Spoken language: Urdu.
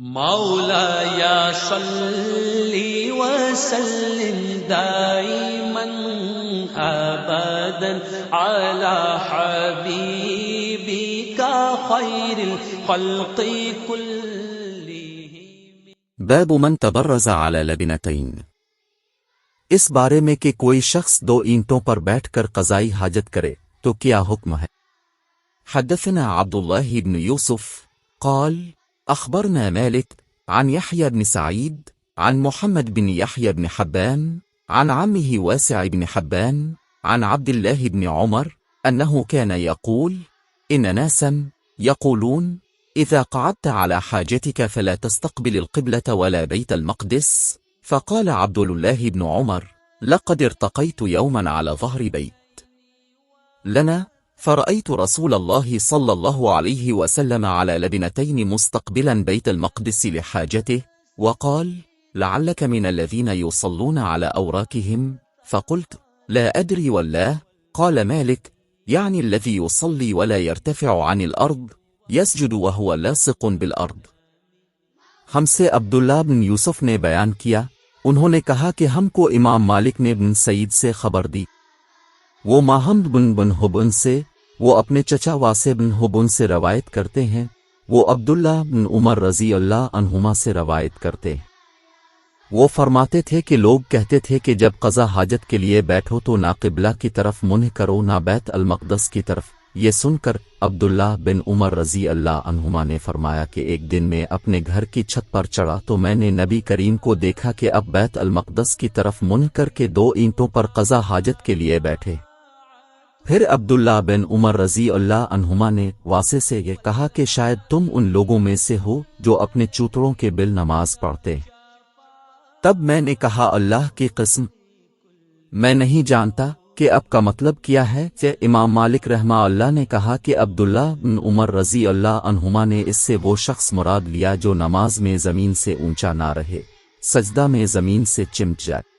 مولاي صل وسلم دائما ابدا على حبيبك خير الخلق كلهم۔ باب من تبرز على لبنتين۔ اس بارے میں کہ کوئی شخص دو اینٹوں پر بیٹھ کر قضائی حاجت کرے تو کیا حکم ہے؟ حدثنا عبد الله بن يوسف قال اخبرنا مالك عن يحيى بن سعيد عن محمد بن يحيى بن حبان عن عمه واسع بن حبان عن عبد الله بن عمر انه كان يقول ان ناسا يقولون اذا قعدت على حاجتك فلا تستقبل القبلة ولا بيت المقدس، فقال عبد الله بن عمر لقد ارتقيت يوما على ظهر بيت لنا فرأيت رسول الله صلى الله عليه وسلم على لبنتين مستقبلا بيت المقدس لحاجته، وقال لعلك من الذين يصلون على أوراكهم، فقلت لا أدري والله. قال مالك يعني الذي يصلي ولا يرتفع عن الأرض يسجد وهو لاصق بالأرض۔ ہم سے عبداللہ بن یوسف نے بیان کیا، انہوں نے کہا کہ ہم کو امام مالک نے بن سعید سے خبر دی، وہ محمد بن حبن سے، وہ اپنے چچا واسع بن حبن سے روایت کرتے ہیں، وہ عبداللہ بن عمر رضی اللہ عنہما سے روایت کرتے ہیں۔ وہ فرماتے تھے کہ لوگ کہتے تھے کہ جب قضا حاجت کے لیے بیٹھو تو نہ قبلہ کی طرف منہ کرو نہ بیت المقدس کی طرف۔ یہ سن کر عبداللہ بن عمر رضی اللہ عنہما نے فرمایا کہ ایک دن میں اپنے گھر کی چھت پر چڑھا تو میں نے نبی کریم کو دیکھا کہ اب بیت المقدس کی طرف منہ کر کے دو اینٹوں پر قضا حاجت کے لیے بیٹھے۔ پھر عبداللہ بن عمر رضی اللہ عنہما نے واسع سے یہ کہا کہ شاید تم ان لوگوں میں سے ہو جو اپنے چوتڑوں کے بل نماز پڑھتے ہیں۔ تب میں نے کہا اللہ کی قسم میں نہیں جانتا کہ اب کا مطلب کیا ہے۔ کہ امام مالک رحمہ اللہ نے کہا کہ عبداللہ بن عمر رضی اللہ عنہما نے اس سے وہ شخص مراد لیا جو نماز میں زمین سے اونچا نہ رہے، سجدہ میں زمین سے چمٹ جائے۔